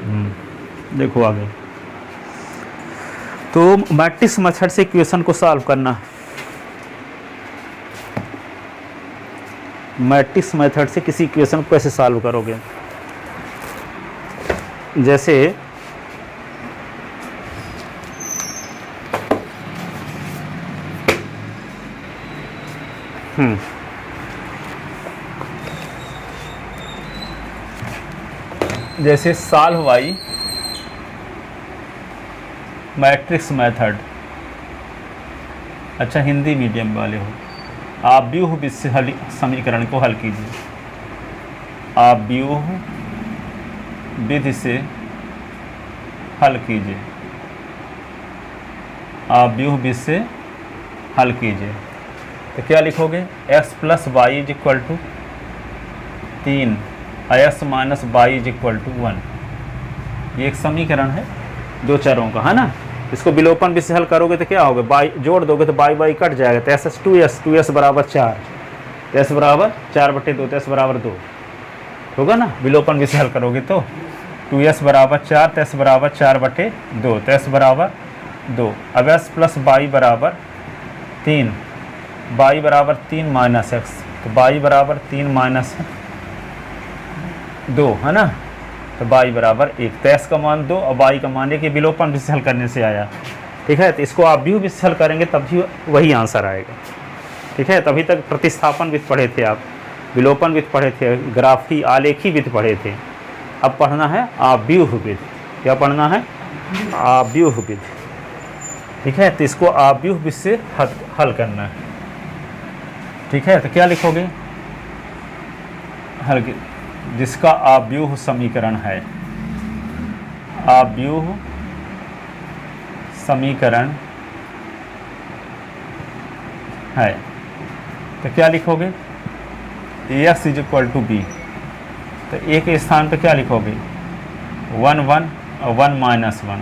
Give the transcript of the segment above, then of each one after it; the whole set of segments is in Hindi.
देखो आगे। तो मैट्रिक्स मेथड से इक्वेशन को सॉल्व करना। मैट्रिक्स मेथड से किसी इक्वेशन को कैसे सॉल्व करोगे? जैसे जैसे सॉल्व बाई मैट्रिक्स मेथड। अच्छा, हिंदी मीडियम वाले हो, आप व्यूह विधि से हल समीकरण को हल कीजिए। आप व्यूह विधि से हल कीजिए। आप व्यूह विधि से हल कीजिए। तो क्या लिखोगे? x plus y is equal to 3, x minus y is equal to 1। ये एक समीकरण है दो चरों का, है ना। इसको विलोपन विधि से हल करोगे तो क्या होगा? बाई जोड़ दोगे तो बाई बाई कट जाएगा, तो एस 2s बराबर 4, s बराबर 4/2, तो s बराबर 2 होगा ना। विलोपन विधि से हल करोगे तो 2s बराबर 4, तो s बराबर 4/2, तो s बराबर 2। अब s प्लस बाई बराबर 3, बाई बराबर 3 माइनस एक्स, तो बाई बराबर 3 माइनस 2, है ना। तो बाई बराबर 1, तो s का मान 2 और बाई का मान 1। ये विलोपन विधि से हल करने से आया, ठीक है। तो इसको आप व्यूह विधि से हल करेंगे तब भी वही आंसर आएगा, ठीक है। तभी तक प्रतिस्थापन विधि पढ़े थे आप, विलोपन विधि पढ़े थे, ग्राफी आलेखी विधि पढ़े थे। अब पढ़ना है आव्यूह विधि। क्या पढ़ना है? आव्यूह विधि, ठीक है। तो इसको आव्यूह विधि से हल करना है, ठीक है। तो क्या लिखोगे? हल जिसका आव्यूह समीकरण है, आव्यूह समीकरण है, तो क्या लिखोगे? ax is equal to b. तो a के स्थान पे क्या लिखोगे? 1 1 और 1 माइनस 1।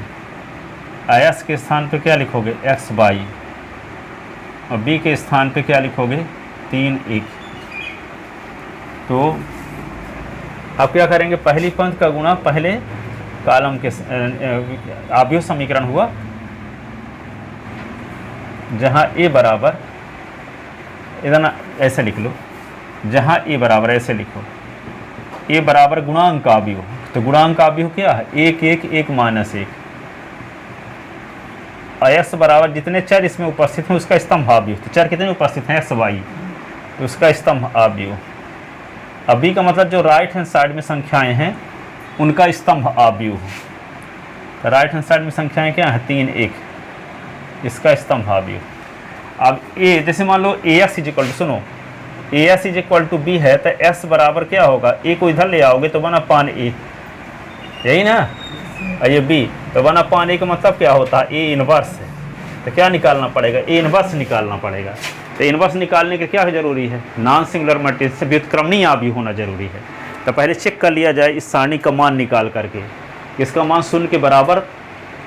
s के स्थान पे क्या लिखोगे? x बाई, और b के स्थान पे क्या लिखोगे? 3 1। तो अब क्या करेंगे? पहली पंक्ति का गुणा पहले कॉलम के आव्यूह समीकरण हुआ, जहाँ a बराबर, इधर ऐसे लिख लो, जहाँ a बराबर ऐसे लिखो, a बराबर गुणांक आव्यूह। तो गुणांक आव्यूह क्या है? 1 1 1 माइनस 1। और x बराबर जितने चर इसमें उपस्थित हैं उसका स्तंभ आव्यूह। तो चर कितने उपस्थित हैं? x y, तो उसका स्तंभ आव्यूह। अभी का मतलब जो राइट हैंड साइड में संख्याएं हैं उनका स्तंभ आव्यूह। तो राइट हैंड साइड में संख्याएं क्या है? 3 1, इसका स्तंभ आव्यूह। अब a, जैसे मान लो ax इज इक्वल टू, सुनो, ax is equal to b है, तो s बराबर क्या होगा? a को इधर ले आओगे तो 1/a, यही ना। और ये b, तो 1/a का मतलब क्या होता है? a इनवर्स है। तो क्या निकालना पड़ेगा? a इनवर्स निकालना पड़ेगा। तो इनवर्स निकालने के क्या जरूरी है? नॉन सिंगुलर मैट्रिक्स से व्युत्क्रमणीय आव्यूह होना जरूरी है। तो पहले चेक कर लिया जाए इस सारणी का मान निकाल करके, इसका मान 0 के बराबर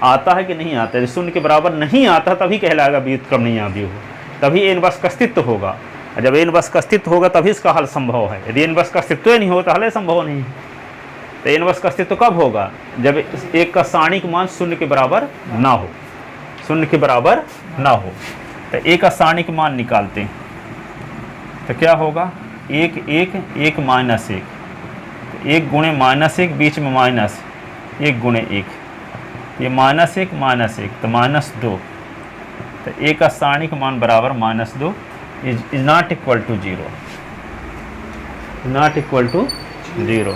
आता है कि नहीं आता है। 0 के बराबर नहीं आता तभी कहलाएगा व्युत्क्रमणीय आव्यूह, तभी a इनवर्स का अस्तित्व होगा। और जब a इनवर्स का अस्तित्व होगा तभी इसका हल संभव है। यदि इनवर्स का अस्तित्व ही नहीं हो तो हल संभव नहीं है। तो इनवर्स का अस्तित्व कब होगा? जब एक का सारणिक मान 0 के बराबर ना हो, 0 के बराबर ना हो। तो a का सारणिक मान निकालते हैं, तो क्या होगा? 1 1 1 माइनस 1, तो 1 गुणे माइनस 1, बीच में माइनस 1 गुणे 1, ये माइनस 1 माइनस 1, तो -2। तो a का सारणिक मान बराबर -2 is not equal to 0, not equal to 0।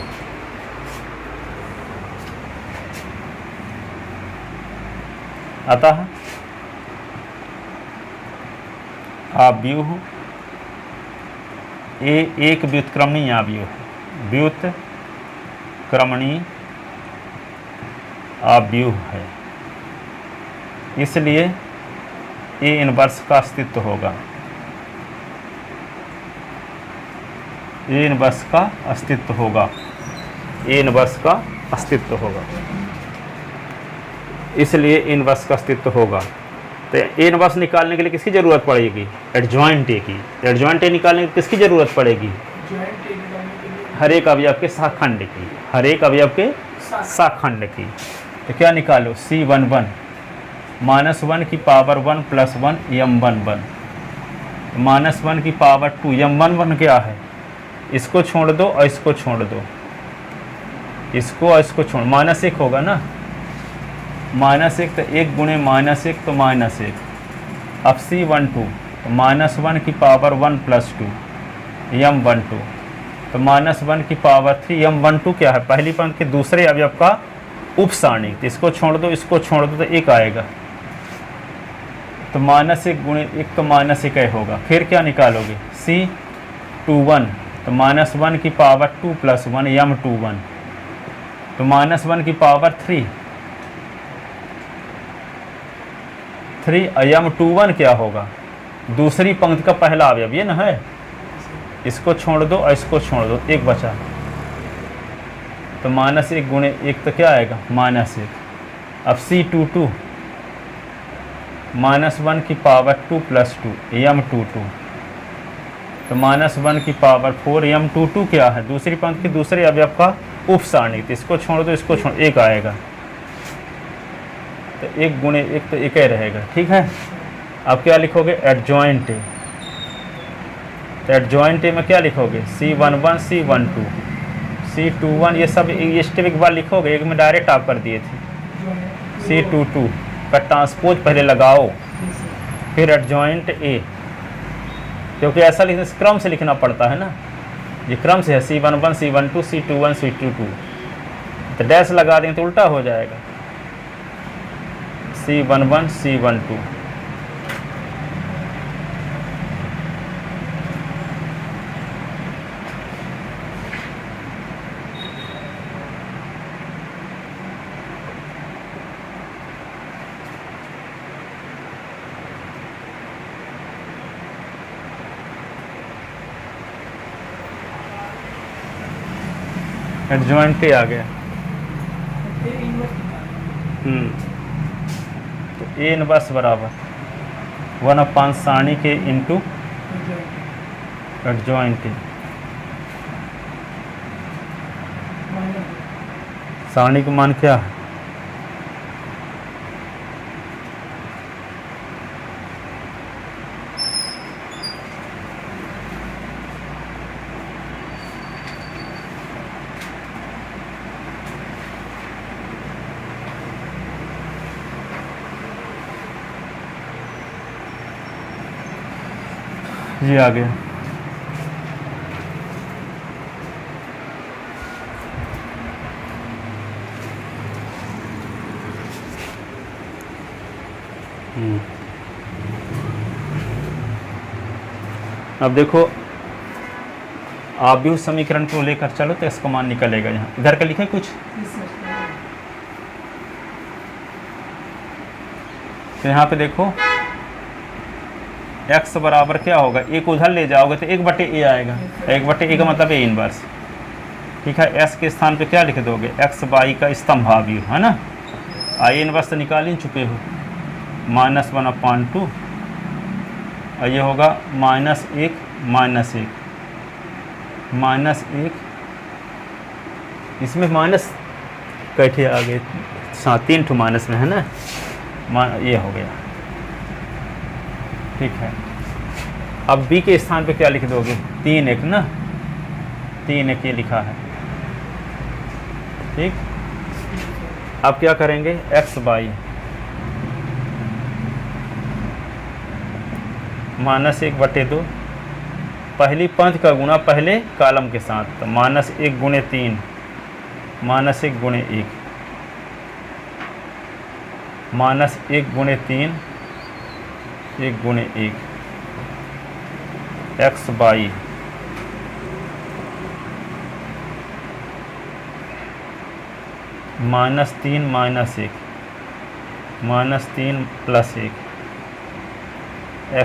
अतः आव्यूह एक व्युत्क्रमणीय आव्यूह है, व्युत्क्रमणीय आव्यूह है, इसलिए a इनवर्स का अस्तित्व होगा, a इनवर्स का अस्तित्व होगा, a इनवर्स का अस्तित्व होगा, इसलिए a इनवर्स का अस्तित्व होगा। तो a इनवर्स निकालने के लिए किसकी ज़रूरत पड़ेगी? एडजॉइंट a की। एडजॉइंट a निकालने के लिए किसकी ज़रूरत पड़ेगी? हर एक अवयव के सहखंड की, हर एक अवयव के शाखंड की। तो क्या निकालो, C11 -1 की पावर 1 + 1 M11, -1 की पावर 2 M11 क्या है, इसको छोड़ दो और इसको छोड़ दो, इसको और इसको छोड़, -1 होगा ना, -1 तो 1 गुणे -1 तो -1। अब C12 तो -1 की पावर 1 + 2 M12, तो -1 की पावर 3 M12 क्या है, पहली पंक्ति के दूसरे अवयव का उप सारणी। तो इसको छोड़ दो, इसको छोड़ दो, तो 1 आएगा। तो -1 गुणे 1 तो -1 होगा। फिर क्या निकालोगे, C21 तो -1 की पावर 2 + 1 M21, तो -1 की पावर 3 M21 क्या होगा, दूसरी पंक्ति का पहला अवयव ये ना है, इसको छोड़ दो और इसको छोड़ दो, 1 बचा। तो -1 गुणे 1 तो क्या आएगा, -1। अब C22 -1 की पावर 2 + 2 M22, तो -1 की पावर 4 M22 क्या है, दूसरी पंक्ति के दूसरे अवयव का उप सारणी। तो इसको छोड़ दो, इसको छोड़, 1 आएगा। तो 1 गुणे 1 तो 1 ही रहेगा, ठीक है। अब क्या लिखोगे, एडजॉइंट। तो एडजॉइंट में क्या लिखोगे, C11 C12 C21, ये सब ये स्टेप एक बार लिखोगे, एक में डायरेक्ट आप कर दिए थे। C22 का ट्रांसपोज पहले लगाओ, फिर एडजॉइंट A, क्योंकि ऐसा लिखने से क्रम से लिखना पड़ता है ना, ये क्रम से है, C11 C12 C21 C22, तो डैश लगा देंगे तो उल्टा हो जाएगा, C11 C12। एडजॉइंट आ गया। तो A इनवर्स बराबर 1/, सारणी के इंटू एडजॉइंट। सारणी का मान क्या है, ये आ गया। अब देखो, आप भी उस समीकरण को लेकर चलो तो इसका मान निकलेगा। यहाँ इधर का लिखे कुछ, तो यहाँ पे देखो x बराबर क्या होगा, 1 उधर ले जाओगे तो 1/a आएगा, 1/a का मतलब A इनवर्स, ठीक है। s के स्थान पे क्या लिख दोगे, x y का स्तंभाव्यूह, है ना। A इनवर्स तो निकाल ही चुके हो, -1/2, और ये होगा -1 -1, इसमें माइनस कैठे आ गए, 3 ठो माइनस में है ना, ये हो गया, ठीक है। अब b के स्थान पे क्या लिख दोगे, 3(1) ना, 3(1) ये लिखा है, ठीक। अब क्या करेंगे, x y -1/2, पहली पंक्ति का गुणा पहले कॉलम के साथ, तो -1 गुणे 3, -1 गुणे 1, -1 गुणे 3, 1 गुणे 1, x y -3 -1, -3 + 1,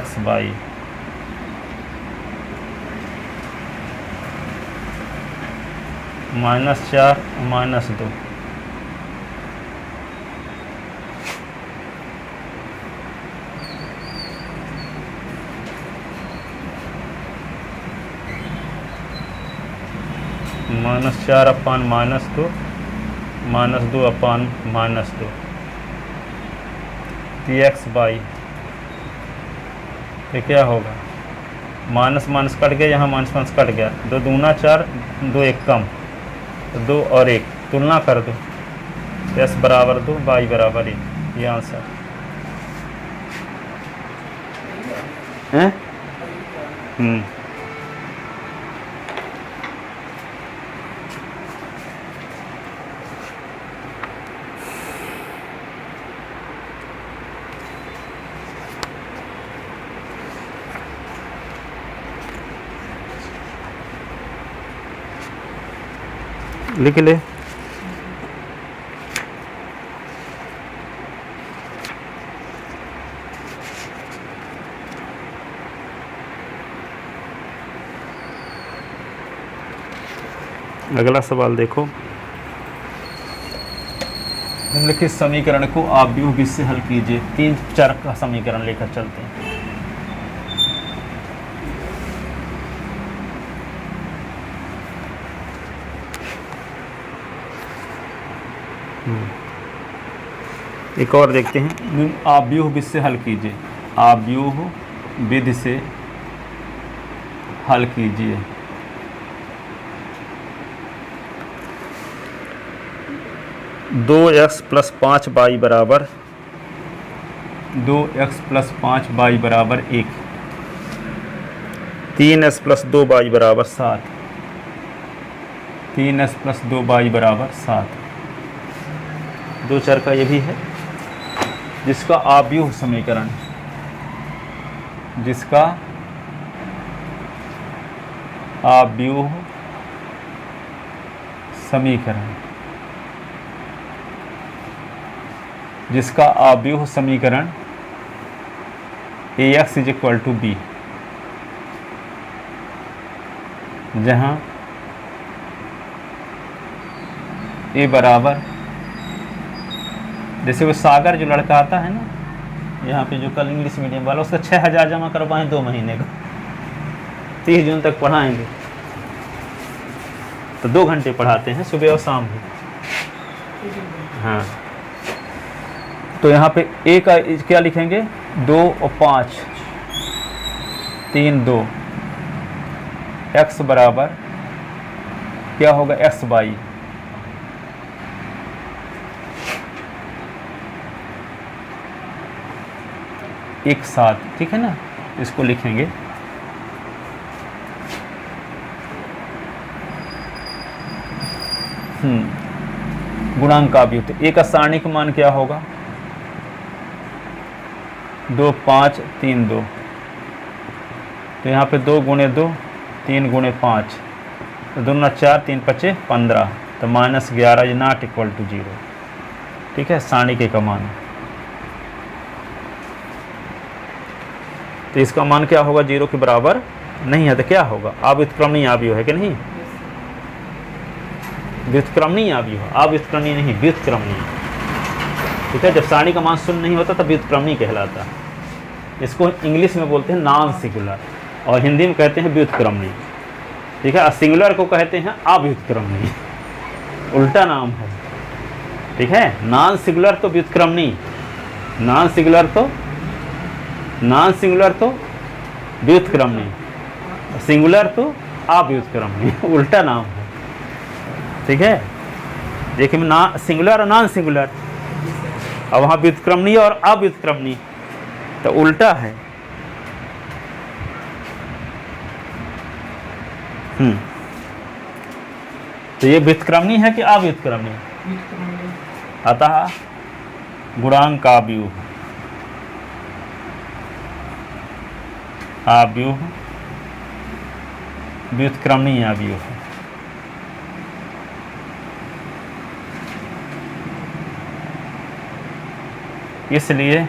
x y -4 -2, -4/-2, -2 अपान -2 तो एक्स बाई, तो क्या होगा, माइनस माइनस कट गया, यहाँ माइनस माइनस कट गया, 2 दूना 4, 2 एक कम, तो 2 और 1 तुलना कर दो, एस बराबर 2 बाई बराबर 1, ये आंसर है। लिख ले। अगला सवाल देखो, निम्नलिखित समीकरण को आप भी से हल कीजिए। 3 चर का समीकरण लेकर चलते हैं। एक और देखते हैं, आव्यूह विधि से हल कीजिए। आव्यूह विधि से हल कीजिए। दो एक्स प्लस 5 वाई बराबर 2x प्लस 5 वाई बराबर 1, 3s प्लस 2 वाई बराबर 7, 3s प्लस 2 वाई बराबर 7। दो चर का ये भी है, जिसका आव्यूह समीकरण, जिसका आव्यूह समीकरण, जिसका आव्यूह समीकरण ax = b, जहाँ a बराबर, जैसे वो सागर जो लड़का आता है ना यहाँ पे, जो कल इंग्लिश मीडियम वाला, उसका 6000 जमा करवाएं 2 महीने का, 30 जून तक पढ़ाएंगे, तो 2 घंटे पढ़ाते हैं सुबह और शाम भी। हाँ, तो यहाँ पे ए का क्या लिखेंगे, 2 और 5, 3 2, x बराबर क्या होगा, x बाई, एक साथ, ठीक है ना, इसको लिखेंगे। गुणांक का भी, तो ए का सारणिक मान क्या होगा, 2 5 3 2, तो यहाँ पे 2 गुणे 2, 3 गुणे 5, तो 2 × 4, 3 × 5 15, तो -11 इज नॉट इक्वल टू 0, ठीक है, सारणिक ए का मान। तो इसका मान क्या होगा, 0 के बराबर नहीं है, तो क्या होगा, अव्युत्क्रमणीय आव्यूह है कि नहीं, व्युत्क्रमणीय आव्यूह, अव्युत्क्रमणीय नहीं, व्युत्क्रमणीय, ठीक है। जब सारणी का मान 0 नहीं होता तब व्युत्क्रमणीय कहलाता है। इसको इंग्लिश में बोलते हैं नॉन सिंगुलर, और हिंदी में कहते हैं व्युत्क्रमणीय, ठीक है। सिंगुलर को कहते हैं अव्युत्क्रमणीय, उल्टा नाम है, ठीक है। नॉन सिंगुलर तो व्युत्क्रमणीय, नॉन सिंगुलर तो व्युत्क्रमणीय, सिंगुलर तो अव्युत्क्रमणीय, उल्टा नाम है, ठीक है। देखिए ना, सिंगुलर और नॉन सिंगुलर, और वहाँ व्युत्क्रमणीय और अव्युत्क्रमणीय, तो उल्टा है। तो ये व्युत्क्रमणीय है कि अव्युत्क्रमणीय, अतः गुणांक का आव्यूह व्युत्क्रमणीय आव्यूह, इसलिए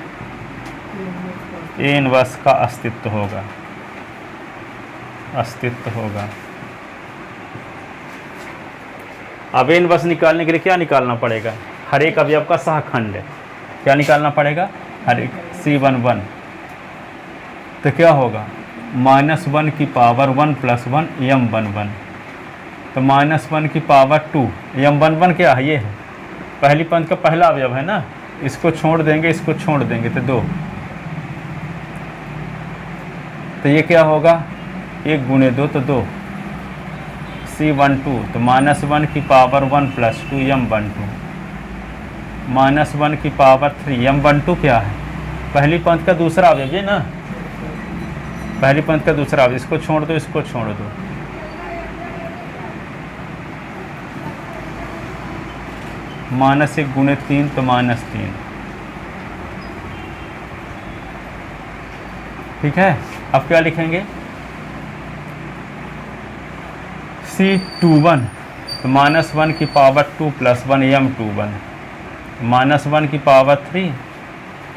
ए इनवर्स का अस्तित्व होगा, अब ए इनवर्स निकालने के लिए क्या निकालना पड़ेगा, हर एक अवयव का सहखंड, क्या निकालना पड़ेगा, हर एक C11, तो क्या होगा, -1 की पावर 1 + 1 m11, तो -1 की पावर 2 m11 क्या है, ये है पहली पंक्ति का पहला अवयव है ना, इसको छोड़ देंगे, इसको छोड़ देंगे तो 2, तो ये क्या होगा 1 गुणे 2 तो 2, C12 तो -1 की पावर 1 + 2 M12, -1 की पावर 3 M12 क्या है, पहली पंक्ति का दूसरा अवयव है ना, पहली पंक्ति का दूसरा अवयव, इसको छोड़ दो, इसको छोड़ दो, -1 गुणे 3 तो -3, ठीक है। अब क्या लिखेंगे C21 तो -1 की पावर 2 + 1 M21, -1 की पावर 3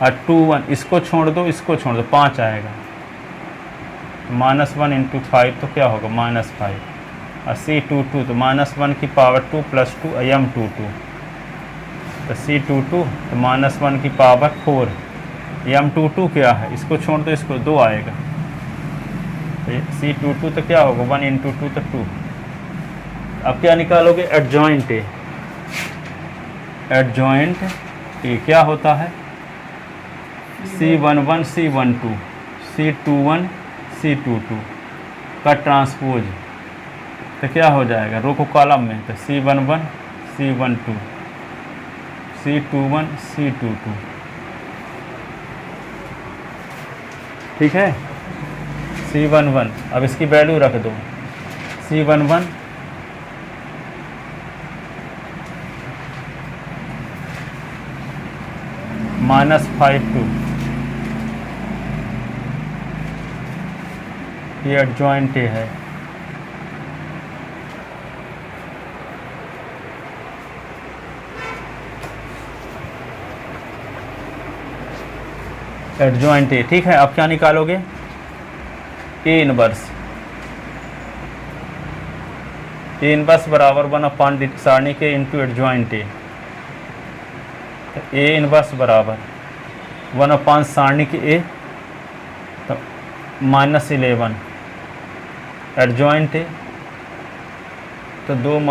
और 21, इसको छोड़ दो, इसको छोड़ दो, 5 आएगा, -1 × 5 तो क्या होगा -5, और C22 तो -1 की पावर 2 + 2 M22, तो C22 तो -1 की पावर 4, M22 क्या है, इसको छोड़ दो, इसको 2 आएगा, तो C22 तो क्या होगा 1 × 2 तो 2। अब क्या निकालोगे एडजॉइंट ए, एडजॉइंट ए क्या होता है C11 C12 C21 C22 का ट्रांसपोज, तो क्या हो जाएगा, रो को कॉलम में, तो C11 C12 C21 C22, ठीक है। C11 अब इसकी वैल्यू रख दो, C11 -52, ये एडजॉइंट है, एडजॉइंट ए, ठीक है। अब क्या निकालोगे ए इनवर्स, ए इनवर्स बराबर 1/, सारणी के into adjoint A, A inverse बराबर 1/, सारणी के ए तो -11, एडजॉइंट ए तो 2 -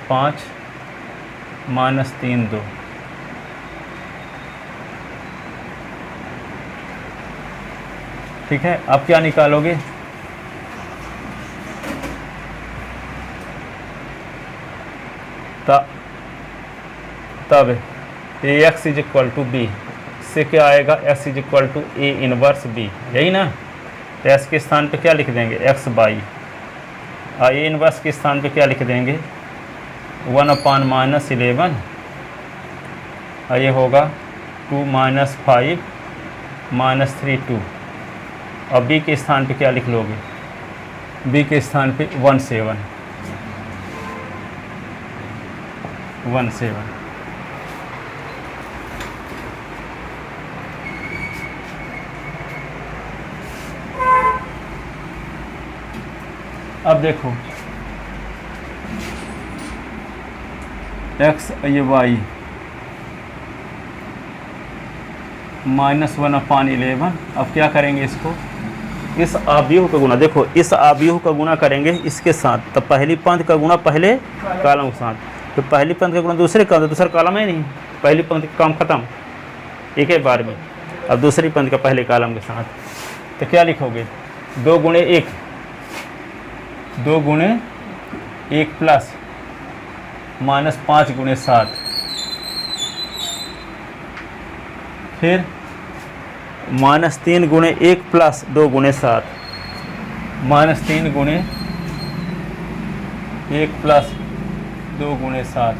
5 -3 2, ठीक है। अब क्या निकालोगे तब AX = B से क्या आएगा, x = A इनवर्स B, यही ना, तो S के स्थान पे क्या लिख देंगे x/, और A इनवर्स के स्थान पे क्या लिख देंगे 1/, -11, और ये होगा 2 - 5 -3 2, और B के स्थान पे क्या लिख लोगे, B के स्थान पे 17 17। अब देखो x ये y -1/11, अब क्या करेंगे इसको, इस आव्यूह का गुणा, देखो इस आव्यूह का गुणा करेंगे इसके साथ, तो पहली पंक्ति का गुणा पहले कॉलम के साथ, तो पहली पंक्ति का गुणा दूसरे कॉलम, दूसरा कॉलम है नहीं, पहली पंक्ति का काम खत्म एक ही बार में, अब दूसरी पंक्ति का पहले कॉलम के साथ, तो क्या लिखोगे 2 × 1 2 × 1 प्लस -5 × 7, फिर -3 × 1 प्लस 2 × 7, -3 × 1 प्लस 2 × 7,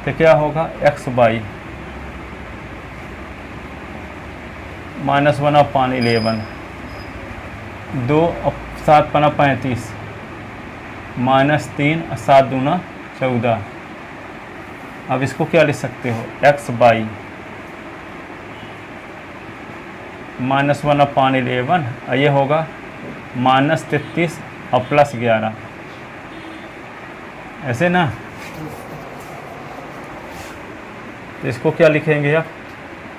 तो क्या होगा x/, -1/11, 2 7 × 35, -3 7 दूना 14, अब इसको क्या लिख सकते हो x/, -1/11, ये होगा -33 और +11, ऐसे ना, तो इसको क्या लिखेंगे आप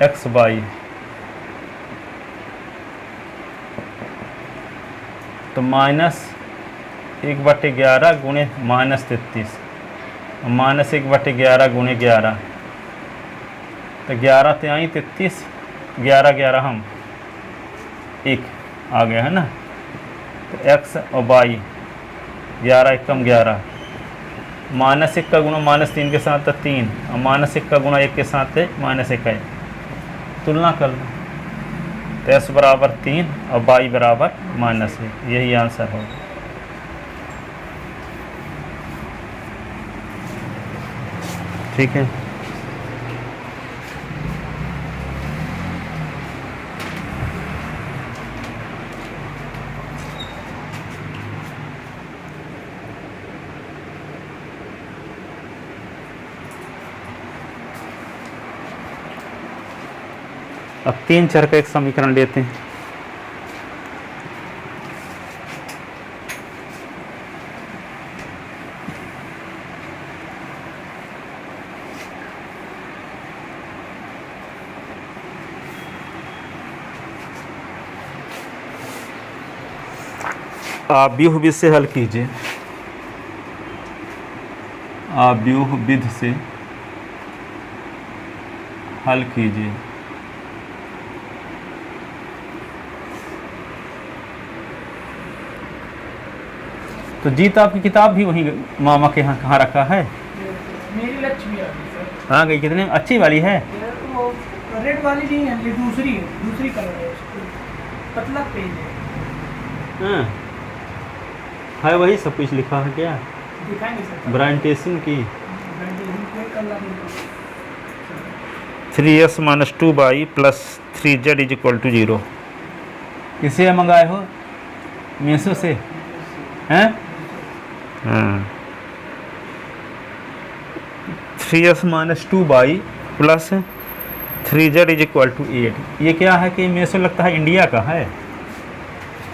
x/, तो -1/11 × -33, -1/11 गुणे 11, तो 11 तिहाई 33, 11 11 हम 1 आ गया है ना। तो x और y 11 एकम 11, -1 का गुणा -3 के साथ है 3, और -1 का गुणा 1 के साथ है -1 है। तुलना कर लो, तो s बराबर 3 और y बराबर -1, यही आंसर होगा। ठीक है। अब 3 चर का एक समीकरण लेते हैं। आप व्यूह विधि से हल कीजिए, आप व्यूह विधि से हल कीजिए। तो जीत आपकी किताब भी वहीं मामा के यहाँ कहाँ रखा है? मेरी लक्ष्मी आ गई सर। हाँ गई, कितने अच्छी वाली है? वो रेड वाली नहीं है, ये दूसरी कलर है, पतला पेज है। है वही सब कुछ लिखा है क्या? दिखाएंगे सर। ब्रांडेशन की कोई कलर नहीं। 3s - 2y + 3z = 0। किसे मंगाए हो? मीशो से हैं? हाँ। 3s - 2y + 3z = 8। ये क्या है कि मीशो लगता है इंडिया का है,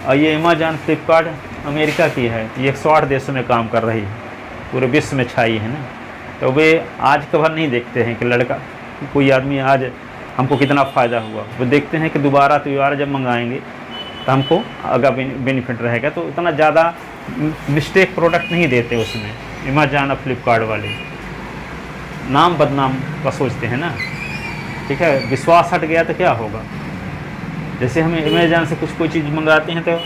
और ये अमेजॉन फ्लिपकार्ट अमेरिका की है। ये 108 देशों में काम कर रही है, पूरे विश्व में छाई है ना। तो वे आज खबर नहीं देखते हैं कि लड़का कोई आदमी आज हमको कितना फ़ायदा हुआ, वो देखते हैं कि दोबारा जब मंगाएंगे तो हमको अगर बेनिफिट रहेगा। तो उतना ज़्यादा मिस्टेक प्रोडक्ट नहीं देते उसमें अमेजॉन और फ्लिपकार्ट वाले, नाम बदनाम का सोचते हैं ना। ठीक है, विश्वास हट गया तो क्या होगा? जैसे हमें अमेजॉन से कोई चीज़ मंगाते हैं, तो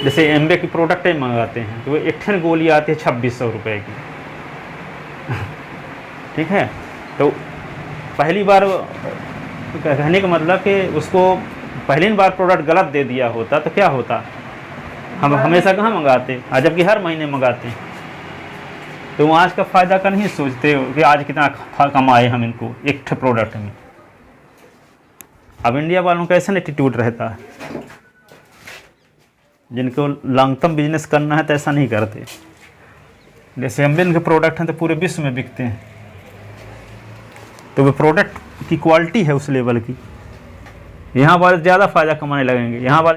जैसे एम्बे की प्रोडक्ट ही मंगाते हैं, तो वो 1 गोली आती है 2600 रुपये की। ठीक है, तो पहली बार कहने का मतलब कि उसको पहली बार प्रोडक्ट गलत दे दिया होता तो क्या होता? हम हमेशा कहाँ मंगाते, जबकि हर महीने मंगाते हैं। तो वो आज का फ़ायदा का नहीं सोचते हो कि आज कितना कमाए हम इनको एक प्रोडक्ट में। अब इंडिया वालों का ऐसा एटीट्यूड रहता है, जिनको लॉन्ग टर्म बिजनेस करना है तो ऐसा नहीं करते। जैसे अमेजन के प्रोडक्ट हैं तो पूरे विश्व में बिकते हैं, तो वो प्रोडक्ट की क्वालिटी है उस लेवल की। यहाँ वाले ज़्यादा फ़ायदा कमाने लगेंगे, यहाँ वाले